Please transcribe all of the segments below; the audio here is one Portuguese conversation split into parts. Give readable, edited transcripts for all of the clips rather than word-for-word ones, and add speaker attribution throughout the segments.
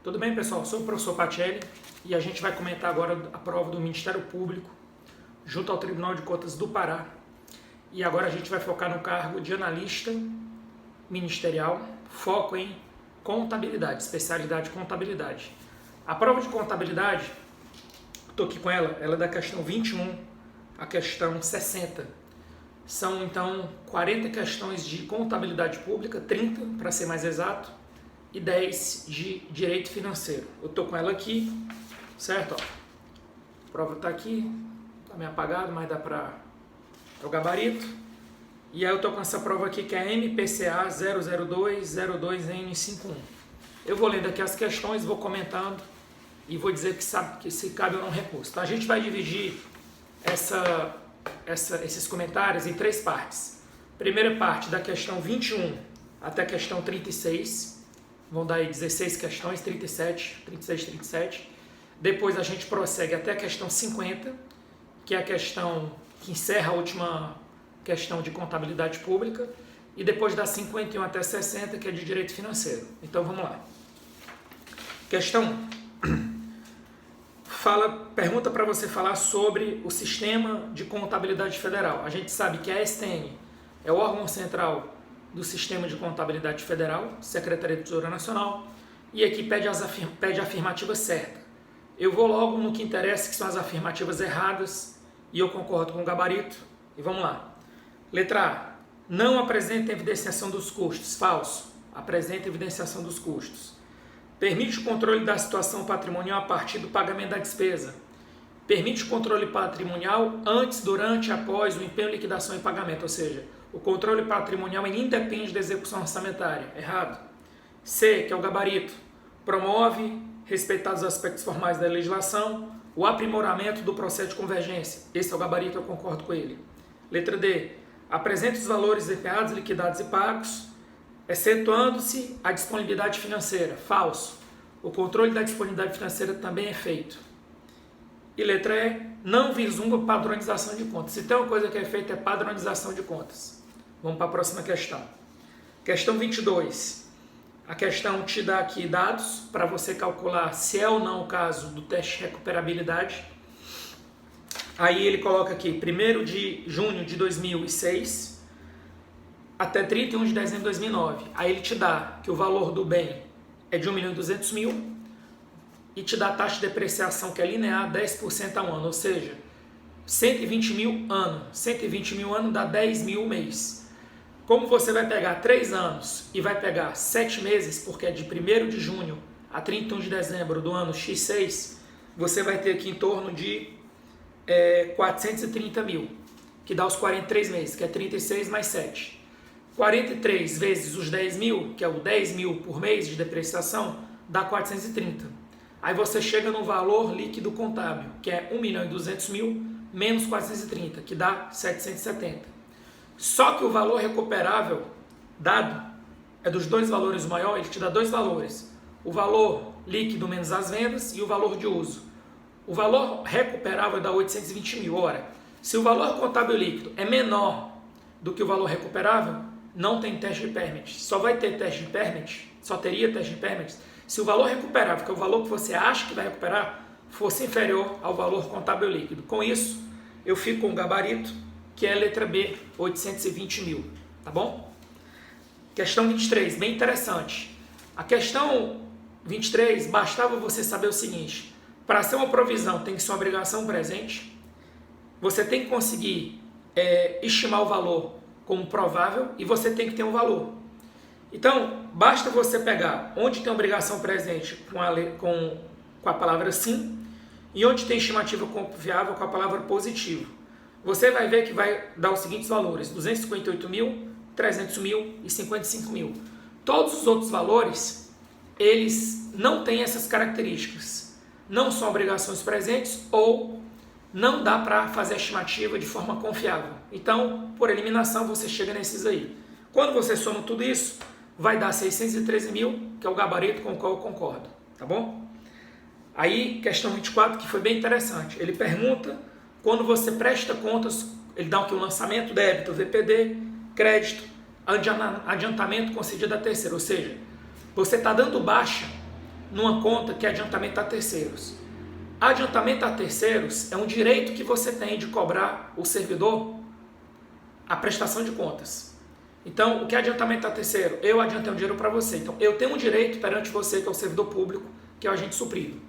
Speaker 1: Tudo bem, pessoal? Sou o professor Pacelli e a gente vai comentar agora a prova do Ministério Público junto ao Tribunal de Contas do Pará. E agora a gente vai focar no cargo de analista ministerial, foco em contabilidade, especialidade contabilidade. A prova de contabilidade, estou aqui com ela é da questão 21 à questão 60. São então 40 questões de contabilidade pública, 30 para ser mais exato, e 10 de direito financeiro. Eu estou com ela aqui, certo? Ó, a prova está aqui, está meio apagado, mas dá para o gabarito. E aí eu estou com essa prova aqui que é MPCA 00202N51. Eu vou lendo aqui as questões, vou comentando e vou dizer que se cabe ou não recurso. Então a gente vai dividir esses comentários em 3 partes. Primeira parte da questão 21 até a questão 36. Vão dar aí 16 questões, 36, 37. Depois a gente prossegue até a questão 50, que é a questão que encerra a última questão de contabilidade pública. E depois da 51 até 60, que é de direito financeiro. Então vamos lá. Questão 1. Pergunta para você falar sobre o sistema de contabilidade federal. A gente sabe que a STN é o órgão central do Sistema de Contabilidade Federal, Secretaria de Tesouro Nacional, e aqui pede a afirmativa certa. Eu vou logo no que interessa, que são as afirmativas erradas, e eu concordo com o gabarito, e vamos lá. Letra A. Não apresenta evidenciação dos custos. Falso. Apresenta evidenciação dos custos. Permite o controle da situação patrimonial a partir do pagamento da despesa. Permite o controle patrimonial antes, durante e após o empenho, liquidação e pagamento, ou seja, o controle patrimonial independe da execução orçamentária. Errado. C, que é o gabarito, promove, respeitados os aspectos formais da legislação, o aprimoramento do processo de convergência. Esse é o gabarito, eu concordo com ele. Letra D, apresenta os valores empenhados, liquidados e pagos, excetuando-se a disponibilidade financeira. Falso. O controle da disponibilidade financeira também é feito. E letra E, não vislumbra padronização de contas. Se tem uma coisa que é feita é padronização de contas. Vamos para a próxima questão. Questão 22. A questão te dá aqui dados para você calcular se é ou não o caso do teste de recuperabilidade. Aí ele coloca aqui 1º de junho de 2006 até 31 de dezembro de 2009. Aí ele te dá que o valor do bem é de 1.200.000 e te dá a taxa de depreciação que é linear 10% ao ano, ou seja, 120.000 ano. 120.000 ano dá 10.000 mês. Como você vai pegar 3 anos e vai pegar 7 meses, porque é de 1º de junho a 31 de dezembro do ano X6, você vai ter aqui em torno de 430.000, que dá os 43 meses, que é 36 mais 7. 43 vezes os 10.000, que é o 10.000 por mês de depreciação, dá 430. Aí você chega no valor líquido contábil, que é 1.200.000 menos 430, que dá 770. Só que o valor recuperável dado é dos dois valores maior, ele te dá 2 valores. O valor líquido menos as vendas e o valor de uso. O valor recuperável dá 820.000. Ora, se o valor contábil líquido é menor do que o valor recuperável, não tem teste de permit. Só vai ter teste de permit, só teria teste de permit, se o valor recuperável, que é o valor que você acha que vai recuperar, fosse inferior ao valor contábil líquido. Com isso, eu fico com o gabarito, que é a letra B, 820.000. Tá bom? Questão 23, bem interessante. A questão 23, bastava você saber o seguinte: para ser uma provisão tem que ser uma obrigação presente, você tem que conseguir estimar o valor como provável e você tem que ter um valor. Então, basta você pegar onde tem obrigação presente com a palavra sim e onde tem estimativa confiável com a palavra positivo. Você vai ver que vai dar os seguintes valores: 258.000, 300.000 e 55.000. Todos os outros valores, eles não têm essas características. Não são obrigações presentes ou não dá para fazer a estimativa de forma confiável. Então, por eliminação, você chega nesses aí. Quando você soma tudo isso, vai dar 613.000, que é o gabarito com o qual eu concordo. Tá bom? Aí, questão 24, que foi bem interessante. Ele pergunta, quando você presta contas, ele dá aqui o lançamento, débito, VPD, crédito, adiantamento concedido a terceiro. Ou seja, você está dando baixa numa conta que é adiantamento a terceiros. Adiantamento a terceiros é um direito que você tem de cobrar o servidor a prestação de contas. Então, o que é adiantamento a terceiro? Eu adiantei um dinheiro para você. Então, eu tenho um direito perante você, que é o servidor público, que é o agente suprido,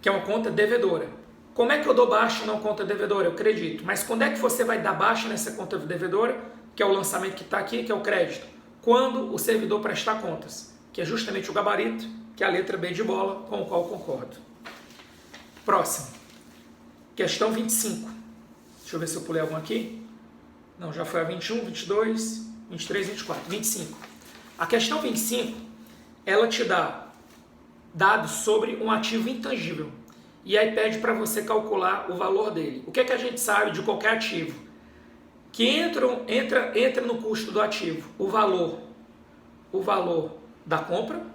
Speaker 1: que é uma conta devedora. Como é que eu dou baixa numa conta devedora? Eu acredito. Mas quando é que você vai dar baixa nessa conta devedora, que é o lançamento que está aqui, que é o crédito? Quando o servidor prestar contas, que é justamente o gabarito, que é a letra B de bola, com o qual eu concordo. Próximo. Questão 25. Deixa eu ver se eu pulei algum aqui. Não, já foi a 21, 22, 23, 24. 25. A questão 25, ela te dá dados sobre um ativo intangível. E aí pede para você calcular o valor dele. O que é que a gente sabe de qualquer ativo? Que entra no custo do ativo o valor da compra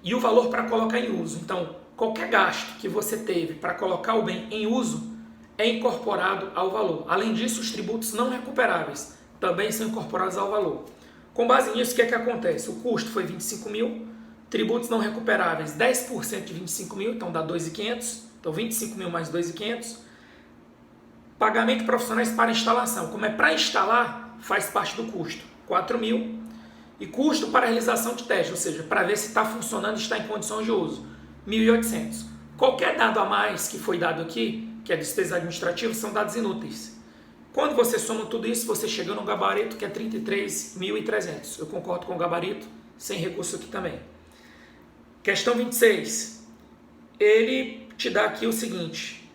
Speaker 1: e o valor para colocar em uso. Então, qualquer gasto que você teve para colocar o bem em uso é incorporado ao valor. Além disso, os tributos não recuperáveis também são incorporados ao valor. Com base nisso, o que é que acontece? O custo foi 25 mil, tributos não recuperáveis 10% de 25 mil, então dá 2.500. Então, 25 mil mais 2.500. Pagamento de profissionais para instalação. Como é para instalar, faz parte do custo. 4 mil. E custo para realização de teste, ou seja, para ver se está funcionando e está em condições de uso. 1.800. Qualquer dado a mais que foi dado aqui, que é despesa administrativa, são dados inúteis. Quando você soma tudo isso, você chega no gabarito que é 33.300. Eu concordo com o gabarito, sem recurso aqui também. Questão 26. Ele te dá aqui o seguinte: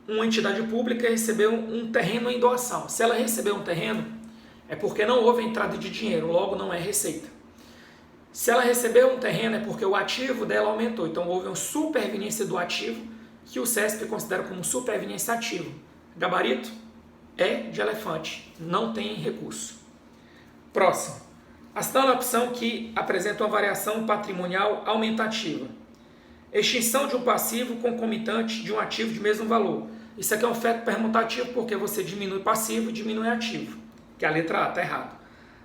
Speaker 1: uma entidade pública recebeu um terreno em doação. Se ela recebeu um terreno, é porque não houve entrada de dinheiro, logo não é receita. Se ela recebeu um terreno, é porque o ativo dela aumentou. Então houve uma superveniência do ativo, que o CESP considera como superveniência ativo. Gabarito é de elefante, não tem recurso. Próximo. Assinala a opção que apresenta uma variação patrimonial aumentativa. Extinção de um passivo concomitante de um ativo de mesmo valor. Isso aqui é um feto permutativo porque você diminui passivo e diminui ativo, que é a letra A, está errado.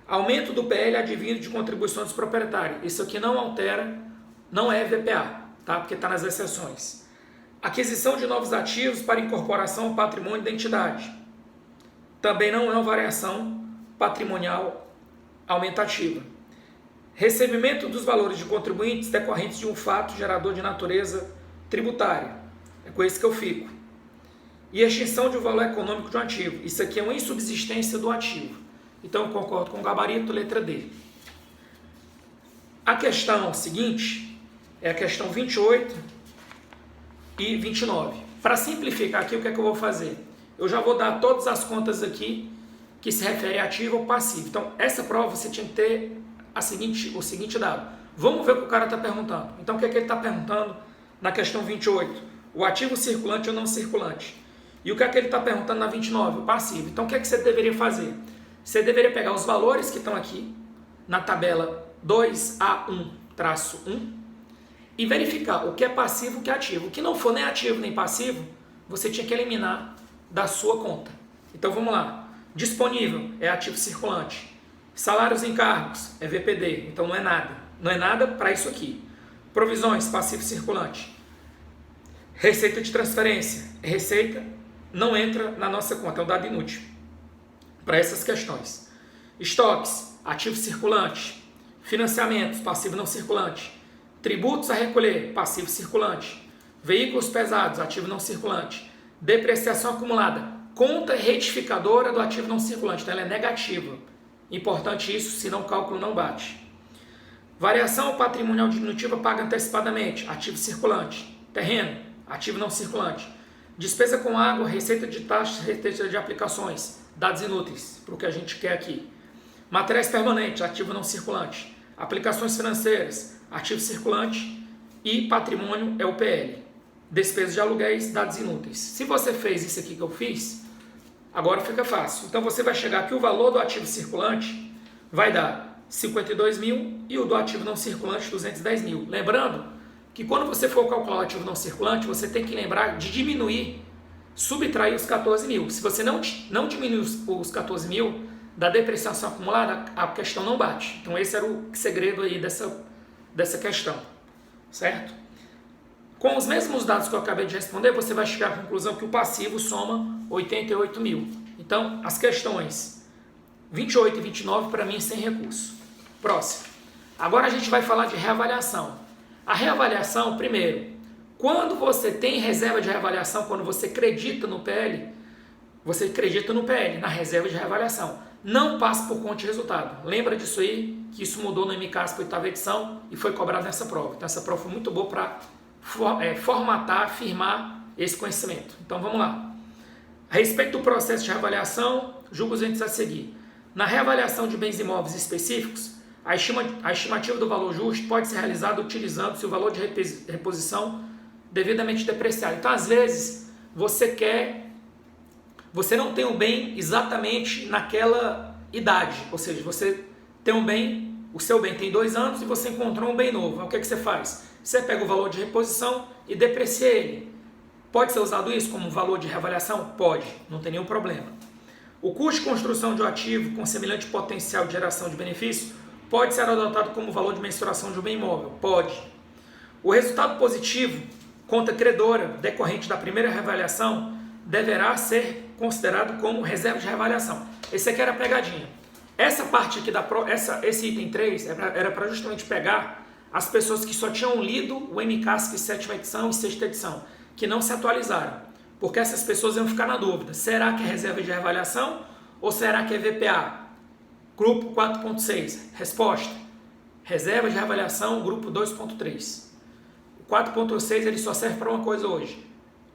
Speaker 1: Aumento do PL advindo de contribuições dos proprietários. Isso aqui não altera, não é VPA, tá? Porque está nas exceções. Aquisição de novos ativos para incorporação ao patrimônio da entidade. Também não é uma variação patrimonial aumentativa. Recebimento dos valores de contribuintes decorrentes de um fato gerador de natureza tributária. É com esse que eu fico. E extinção de um valor econômico de um ativo. Isso aqui é uma insubsistência do ativo. Então eu concordo com o gabarito, letra D. A questão seguinte é a questão 28 e 29. Para simplificar aqui, o que é que eu vou fazer? Eu já vou dar todas as contas aqui que se referem a ativo ou passivo. Então, essa prova você tinha que ter o seguinte dado. Vamos ver o que o cara está perguntando. Então, o que é que ele está perguntando na questão 28? O ativo circulante ou não circulante. E o que é que ele está perguntando na 29? O passivo. Então, o que é que você deveria fazer? Você deveria pegar os valores que estão aqui na tabela 2A1-1 e verificar o que é passivo e o que é ativo. O que não for nem ativo nem passivo, você tinha que eliminar da sua conta. Então, vamos lá. Disponível é ativo circulante. Salários e encargos é VPD, então não é nada. Não é nada para isso aqui. Provisões, passivo circulante. Receita de transferência, receita, não entra na nossa conta, é um dado inútil para essas questões. Estoques, ativo circulante. Financiamentos, passivo não circulante. Tributos a recolher, passivo circulante. Veículos pesados, ativo não circulante. Depreciação acumulada, conta retificadora do ativo não circulante, então ela é negativa. Importante isso, senão o cálculo não bate. Variação patrimonial diminutiva paga antecipadamente, ativo circulante. Terreno, ativo não circulante. Despesa com água, receita de taxas, receita de aplicações, dados inúteis, para o que a gente quer aqui. Materiais permanentes, ativo não circulante. Aplicações financeiras, ativo circulante. E patrimônio é o PL. Despesas de aluguéis, dados inúteis. Se você fez isso aqui que eu fiz, agora fica fácil. Então você vai chegar que o valor do ativo circulante vai dar 52 mil e o do ativo não circulante 210 mil. Lembrando que quando você for calcular o ativo não circulante, você tem que lembrar de diminuir, subtrair os 14 mil. Se você não diminuir os 14 mil da depreciação acumulada, a questão não bate. Então esse era o segredo aí dessa questão, certo? Com os mesmos dados que eu acabei de responder, você vai chegar à conclusão que o passivo soma 88 mil. Então, as questões 28 e 29 para mim sem recurso. Próximo. Agora a gente vai falar de reavaliação. A reavaliação, primeiro, quando você tem reserva de reavaliação, quando você acredita no PL, você acredita no PL, na reserva de reavaliação. Não passa por conta de resultado. Lembra disso aí, que isso mudou no MCAS para a 8ª edição e foi cobrado nessa prova. Então essa prova foi muito boa para formatar, firmar esse conhecimento. Então vamos lá. A respeito do processo de reavaliação, julgo os entes a seguir. Na reavaliação de bens imóveis específicos, a estimativa do valor justo pode ser realizada utilizando-se o valor de reposição devidamente depreciado. Então, às vezes, você não tem um bem exatamente naquela idade, ou seja, você tem um bem, o seu bem tem 2 anos e você encontrou um bem novo. Então, o que você faz? Você pega o valor de reposição e deprecia ele. Pode ser usado isso como valor de reavaliação? Pode, não tem nenhum problema. O custo de construção de um ativo com semelhante potencial de geração de benefício pode ser adotado como valor de mensuração de um bem imóvel? Pode. O resultado positivo, conta credora, decorrente da primeira reavaliação, deverá ser considerado como reserva de reavaliação. Esse aqui era a pegadinha. Essa parte aqui, esse item 3, era para justamente pegar as pessoas que só tinham lido o MCASC 7ª edição e 6ª edição, que não se atualizaram. Porque essas pessoas iam ficar na dúvida, será que é reserva de reavaliação ou será que é VPA? Grupo 4.6, resposta, reserva de reavaliação, grupo 2.3. O 4.6 ele só serve para uma coisa hoje,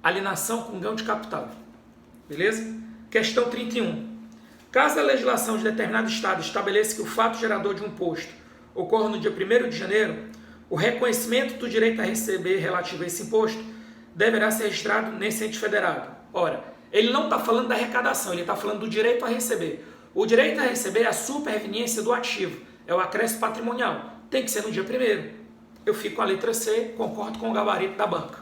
Speaker 1: alienação com ganho de capital. Beleza? Questão 31. Caso a legislação de determinado estado estabeleça que o fato gerador de um imposto ocorra no dia 1º de janeiro, o reconhecimento do direito a receber relativo a esse imposto deverá ser registrado nesse ente federado. Ora, ele não está falando da arrecadação, ele está falando do direito a receber. O direito a receber é a superveniência do ativo, é o acréscimo patrimonial. Tem que ser no dia 1º. Eu fico com a letra C, concordo com o gabarito da banca.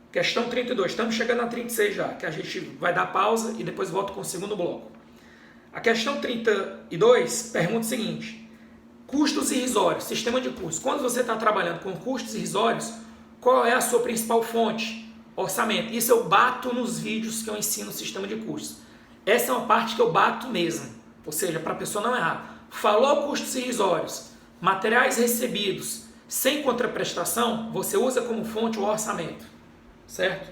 Speaker 1: Questão 32, estamos chegando a 36 já, que a gente vai dar pausa e depois volto com o segundo bloco. A questão 32 pergunta o seguinte: custos irrisórios, sistema de custos. Quando você está trabalhando com custos irrisórios, qual é a sua principal fonte? Orçamento. Isso eu bato nos vídeos que eu ensino o sistema de custos. Essa é uma parte que eu bato mesmo, ou seja, para a pessoa não errar. Falou custos irrisórios, materiais recebidos sem contraprestação, você usa como fonte o orçamento, certo?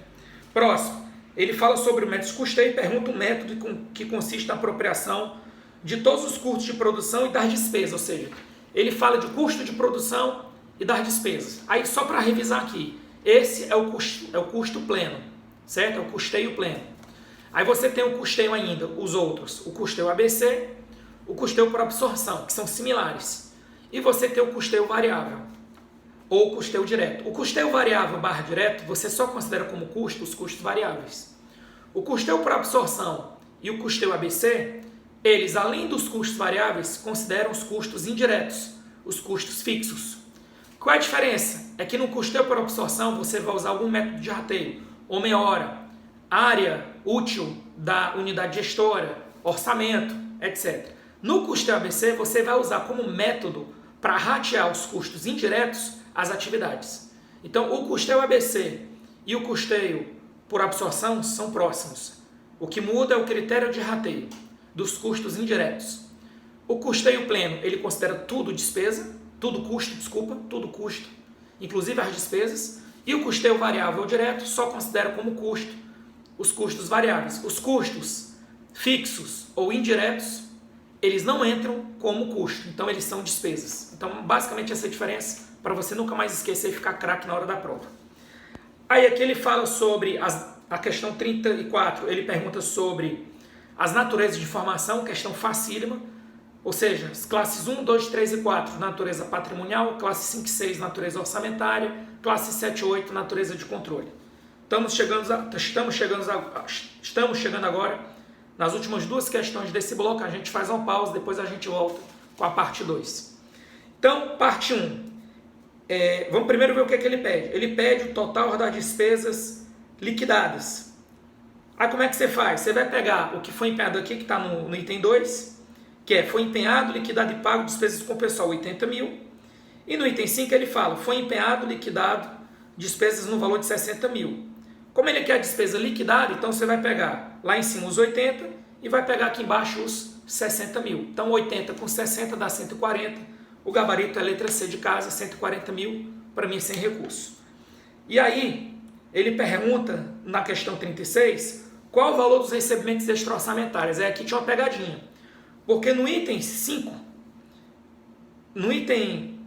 Speaker 1: Próximo, ele fala sobre o método de custeio e pergunta o método que consiste na apropriação de todos os custos de produção e das despesas, ou seja, ele fala de custo de produção e das despesas. Aí só para revisar aqui, esse é o custo pleno, certo? É o custeio pleno. Aí você tem o custeio ainda, os outros, o custeio ABC, o custeio por absorção, que são similares. E você tem o custeio variável, ou o custeio direto. O custeio variável / direto, você só considera como custo os custos variáveis. O custeio por absorção e o custeio ABC, eles, além dos custos variáveis, consideram os custos indiretos, os custos fixos. Qual é a diferença? É que no custeio por absorção você vai usar algum método de rateio, homem-hora, área útil da unidade gestora, orçamento, etc. No custeio ABC você vai usar como método para ratear os custos indiretos as atividades. Então o custeio ABC e o custeio por absorção são próximos. O que muda é o critério de rateio dos custos indiretos. O custeio pleno, ele considera tudo despesa, tudo custo, inclusive as despesas, e o custeio variável direto só considera como custo os custos variáveis. Os custos fixos ou indiretos, eles não entram como custo, então eles são despesas. Então, basicamente essa é a diferença, para você nunca mais esquecer e ficar craque na hora da prova. Aí aqui ele fala sobre a questão 34, ele pergunta sobre as naturezas de informação, questão facílima, ou seja, as classes 1, 2, 3 e 4, natureza patrimonial, classe 5 e 6, natureza orçamentária, classe 7 e 8, natureza de controle. Estamos chegando agora nas últimas 2 questões desse bloco, a gente faz uma pausa, depois a gente volta com a parte 2. Então, parte 1. Vamos primeiro ver o que ele pede. Ele pede o total das despesas liquidadas. Aí como é que você faz? Você vai pegar o que foi empenhado aqui, que está no item 2, que foi empenhado, liquidado e pago, despesas com o pessoal, 80 mil. E no item 5 ele fala, foi empenhado, liquidado, despesas no valor de 60 mil. Como ele quer a despesa liquidada, então você vai pegar lá em cima os 80 e vai pegar aqui embaixo os 60 mil. Então 80 com 60 dá 140. O gabarito é letra C de casa, 140 mil, para mim sem recurso. E aí, ele pergunta na questão 36, qual o valor dos recebimentos extra-orçamentários? Aqui tinha uma pegadinha. Porque no item 5, no item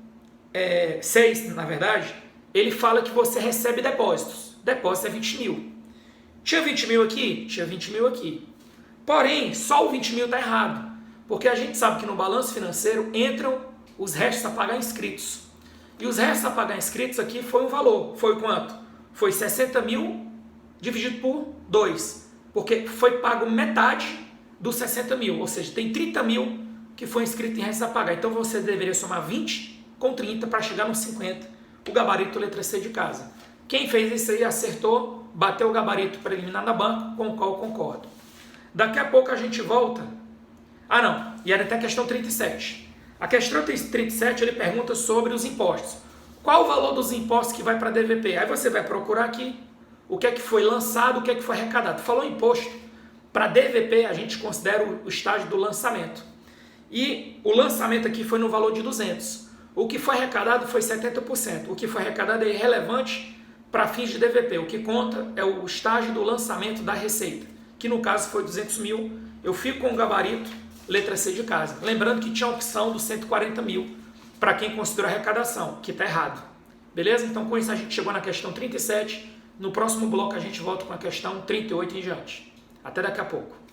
Speaker 1: 6, na verdade, ele fala que você recebe depósitos. Depósito é 20 mil. Tinha 20 mil aqui? Tinha 20 mil aqui. Porém, só o 20 mil está errado. Porque a gente sabe que no balanço financeiro entram os restos a pagar inscritos. E os restos a pagar inscritos aqui foi um valor. Foi quanto? Foi 60 mil dividido por 2. Porque foi pago metade dos 60 mil. Ou seja, tem 30 mil que foi inscrito em restos a pagar. Então você deveria somar 20 com 30 para chegar nos 50. O gabarito letra C de casa. Quem fez isso aí acertou, bateu o gabarito preliminar na banca, com o qual eu concordo. Daqui a pouco a gente volta. Ah não, e era até a questão 37. A questão 37 ele pergunta sobre os impostos. Qual o valor dos impostos que vai para a DVP? Aí você vai procurar aqui o que é que foi lançado, o que é que foi arrecadado. Falou imposto, para DVP a gente considera o estágio do lançamento. E o lançamento aqui foi no valor de 200. O que foi arrecadado foi 70%. O que foi arrecadado é irrelevante para fins de DVP. O que conta é o estágio do lançamento da receita, que no caso foi 200 mil. Eu fico com o gabarito, letra C de casa. Lembrando que tinha a opção dos 140 mil para quem considerou arrecadação, que está errado. Beleza? Então com isso a gente chegou na questão 37. No próximo bloco a gente volta com a questão 38 em diante. Até daqui a pouco.